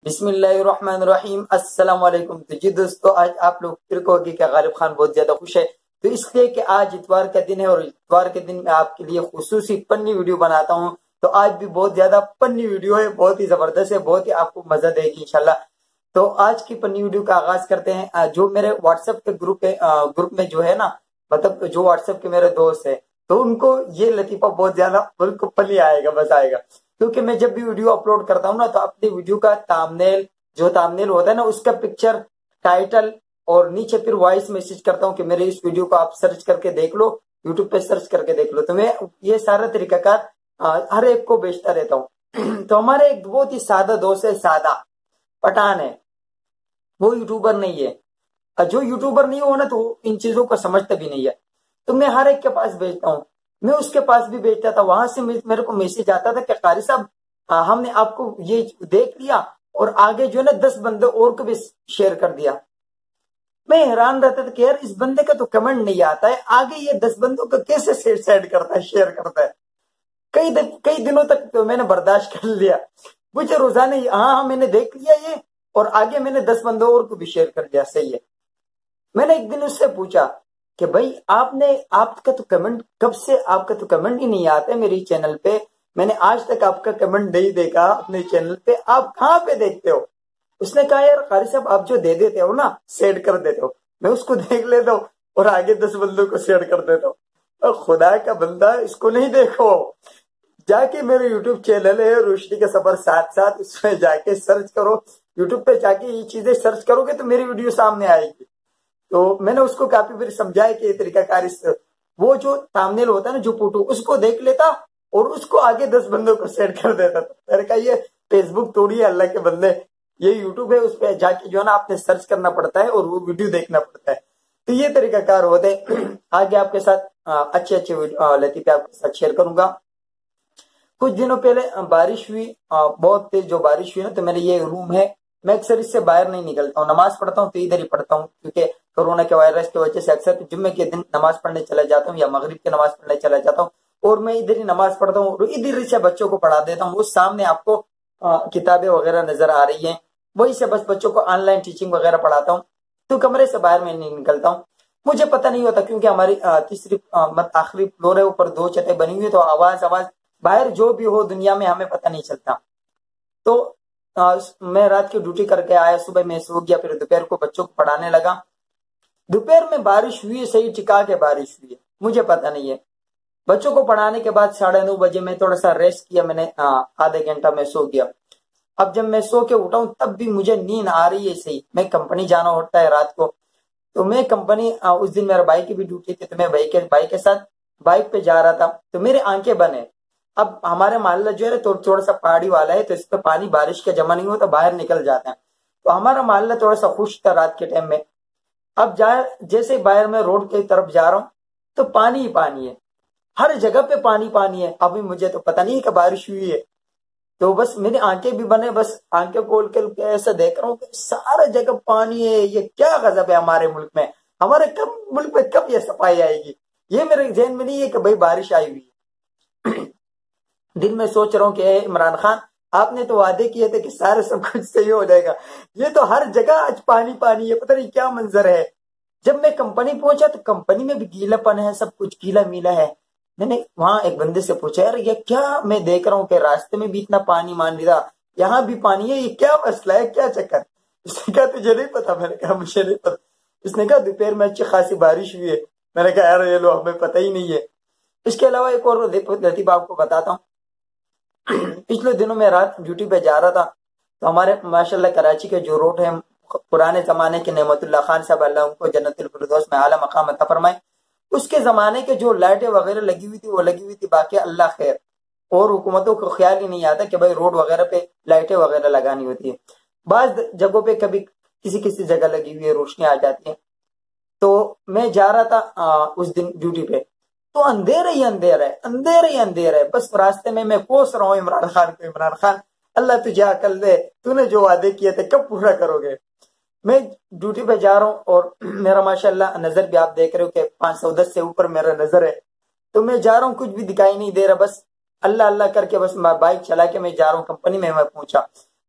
بسم اللہ الرحمن الرحیم، السلام علیکم۔ تو جی دوستو، آج آپ لوگ پھر کہو گے کہ غالب خان بہت زیادہ خوش ہے، تو اس لیے کہ آج اتوار کا دن ہے اور اتوار کے دن میں آپ کے لیے خصوصی فنی ویڈیو بناتا ہوں۔ تو آج بھی بہت زیادہ فنی ویڈیو ہے، بہت ہی زبردست ہے، بہت ہی آپ کو مزہ دے گی انشاءاللہ۔ تو آج کی فنی ویڈیو کا آغاز کرتے ہیں۔ جو میرے واٹس ایپ کے گروپ میں جو ہے نا، مطلب جو واٹس ایپ کے میرے دوست ہیں، تو ان کو یہ لطیفہ بہت زیادہ بالکل فنی آئے گا، مزہ آئے گا، کیونکہ میں جب بھی ویڈیو اپلوڈ کرتا ہوں نا، تو اپنی ویڈیو کا تامنیل ہوتا ہے نا، اس کا پکچر، ٹائٹل اور نیچے پھر وائس میسج کرتا ہوں کہ میرے اس ویڈیو کو آپ سرچ کر کے دیکھ لو، یوٹیوب پہ سرچ کر کے دیکھ لو۔ تو میں یہ سارا طریقہ کار ہر ایک کو بیچتا رہتا ہوں۔ تو ہمارے ایک بہت ہی سادہ دوست ہے، سادہ پٹھان ہے، وہ یوٹیوبر نہیں ہے۔ جو یوٹیوبر نہیں ہو نا، تو ان چیزوں کو سمجھتا بھی نہیں ہے۔ تو میں ہر ایک کے پاس بھیجتا ہوں، میں اس کے پاس بھی بھیجتا تھا، وہاں سے میرے کو میسج آتا تھا کہ قاری صاحب، ہم نے آپ کو یہ دیکھ لیا اور آگے جو ہے نا 10 بندے اور کو بھی شیئر کر دیا۔ میں حیران رہتا تھا کہ یار اس بندے کا تو کمنٹ نہیں آتا ہے، آگے یہ 10 بندوں کا کیسے سیڈ کرتا ہے، شیئر کرتا ہے۔ کئی دنوں تک تو میں نے برداشت کر لیا، مجھے روزانہ ہاں میں نے دیکھ لیا یہ، اور آگے میں نے 10 بندوں اور کو بھی شیئر کر دیا، صحیح ہے۔ میں نے ایک دن اس سے پوچھا کہ بھائی آپ کا تو کمنٹ ہی نہیں آتا ہے میری چینل پہ، میں نے آج تک آپ کا کمنٹ نہیں دیکھا اپنے چینل پہ، آپ کہاں پہ دیکھتے ہو؟ اس نے کہا یار قاری صاحب، آپ جو دے دیتے ہو نا، سیڈ کر دیتے ہو، میں اس کو دیکھ لیتا ہوں اور آگے 10 بندوں کو سیڈ کر دیتا ہوں۔ اور خدا کا بندہ، اس کو نہیں دیکھو، جا کے میرے یوٹیوب چینل ہے روشنی کا سفر ساتھ، اس میں جا کے سرچ کرو، یوٹیوب پہ جا کے یہ چیزیں سرچ کرو گے تو میری ویڈیو سامنے آئے گی۔ تو میں نے اس کو کافی پھر سمجھایا کہ یہ طریقہ کار، وہ جو تامنیل ہوتا ہے نا، جو فوٹو، اس کو دیکھ لیتا اور اس کو آگے 10 بندوں کو سیڈ کر دیتا تھا۔ میں نے کہا یہ فیس بک توڑی ہے اللہ کے بندے، یہ یوٹیوب ہے، اس پہ جا کے جو ہے نا آپ نے سرچ کرنا پڑتا ہے اور وہ ویڈیو دیکھنا پڑتا ہے۔ تو یہ طریقہ کار ہوتے ہیں۔ آگے آپ کے ساتھ اچھے لطیفے آپ کے ساتھ شیئر کروں گا۔ کچھ دنوں پہلے بارش ہوئی، بہت تیز جو بارش ہوئی نا، تو میرے یہ روم ہے، میں اکثر اس سے باہر نہیں نکلتا ہوں، نماز پڑھتا ہوں تو ادھر ہی پڑھتا ہوں، کیونکہ کورونا کے وائرس کی وجہ سے اکثر جمعے کے دن نماز پڑھنے چلا جاتا ہوں یا مغرب کی نماز پڑھنے چلا جاتا ہوں، اور میں ادھر ہی نماز پڑھتا ہوں اور ادھر سے بچوں کو پڑھا دیتا ہوں۔ اس سامنے آپ کو کتابیں وغیرہ نظر آ رہی ہیں، وہی سے بس بچوں کو آن لائن ٹیچنگ وغیرہ پڑھاتا ہوں، تو کمرے سے باہر میں نہیں نکلتا ہوں۔ مجھے پتہ نہیں ہوتا، کیونکہ ہماری تیسری آخری فلور ہے، اوپر 2 چھتیں بنی ہوئی، تو آواز باہر جو بھی ہو دنیا میں ہمیں پتہ نہیں چلتا۔ تو میں رات کی ڈیوٹی کر کے آیا، صبح میں سو گیا، پھر دوپہر کو بچوں کو پڑھانے لگا۔ دوپہر میں بارش ہوئی، صحیح ٹکا کے بارش ہوئی ہے، مجھے پتہ نہیں ہے۔ بچوں کو پڑھانے کے بعد 9:30 بجے میں تھوڑا سا ریسٹ کیا، میں نے آدھا گھنٹہ میں سو گیا۔ اب جب میں سو کے اٹھا ہوں تب بھی مجھے نیند آ رہی ہے صحیح، میں کمپنی جانا ہوتا ہے رات کو، تو میں کمپنی، اس دن میرا بھائی کی بھی ڈیوٹی تھی، تو میں بھائی کے ساتھ بائک پہ جا رہا تھا، تو میرے آنکھیں بند ہیں۔ اب ہمارے محلہ جو ہے تھوڑا سا پہاڑی والا ہے، تو اس پہ پانی بارش کا جمع نہیں ہو تو باہر نکل جاتا ہے، تو ہمارا محلہ تھوڑا سا خشک تھا رات کے ٹائم میں۔ اب جیسے باہر میں روڈ کی طرف جا رہا ہوں تو پانی ہی پانی ہے، ہر جگہ پہ پانی ہے۔ ابھی مجھے تو پتہ نہیں کہ بارش ہوئی ہے، تو بس میری آنکھیں بھی بنے، بس آنکھیں کھول کے ایسا دیکھ رہا ہوں کہ سارا جگہ پانی ہے۔ یہ کیا غضب ہے ہمارے ملک میں، ہمارے ملک میں کب یہ صفائی آئے گی؟ یہ میرے ذہن میں نہیں ہے کہ بھائی بارش آئی ہوئی ہے۔ دن میں سوچ رہا ہوں کہ اے عمران خان، آپ نے تو وعدے کیے تھے کہ سارے سب کچھ صحیح ہو جائے گا، یہ تو ہر جگہ آج پانی ہے، پتہ نہیں کیا منظر ہے۔ جب میں کمپنی پہنچا تو کمپنی میں بھی گیلا پن ہے، سب کچھ گیلا میلا ہے۔ میں نے وہاں ایک بندے سے پوچھا، یار یہ کیا میں دیکھ رہا ہوں کہ راستے میں بھی اتنا پانی مان رہا، یہاں بھی پانی ہے، یہ کیا مسئلہ ہے، کیا چکر؟ اس نے کہا تجھے نہیں پتا؟ میں نے کہا مجھے نہیں پتا۔ اس نے کہا دوپہر میں اچھی خاصی بارش ہوئی ہے۔ میں نے کہا یار یہ لو، ہمیں پتہ ہی نہیں ہے۔ اس کے علاوہ ایک اور لطیفہ آپ کو بتاتا ہوں۔ پچھلے دنوں میں رات ڈیوٹی پہ جا رہا تھا، تو ہمارے ماشاءاللہ کراچی کے جو روڈ ہیں، پرانے زمانے کے نعمت اللہ خان صاحب، اللہ ان کو جنت الفردوس میں اعلیٰ مقام عطا فرمائے، اس کے زمانے کے جو لائٹیں وغیرہ لگی ہوئی تھی وہ لگی ہوئی تھی، باقی اللہ خیر، اور حکومتوں کو خیال ہی نہیں آتا کہ بھائی روڈ وغیرہ پہ لائٹیں وغیرہ لگانی ہوتی ہے۔ بعض جگہوں پہ کبھی کسی جگہ لگی ہوئی ہے، روشنی آ جاتی ہے۔ تو میں جا رہا تھا اس دن ڈیوٹی پہ، تو اندھیرا ہی اندھیرا ہے، بس راستے میں کوس رہا ہوں عمران خان کو، عمران خان اللہ تجھے عقل دے، تو نے جو وعدے کیے تھے کب پورا کرو گے؟ میں ڈیوٹی پہ جا رہا ہوں اور میرا ماشاءاللہ نظر بھی آپ دیکھ رہے ہو کہ 510 سے اوپر میرا نظر ہے، تو میں جا رہا ہوں، کچھ بھی دکھائی نہیں دے رہا، بس اللہ اللہ کر کے بس میں بائک چلا کے میں جا رہا ہوں کمپنی میں پہنچا۔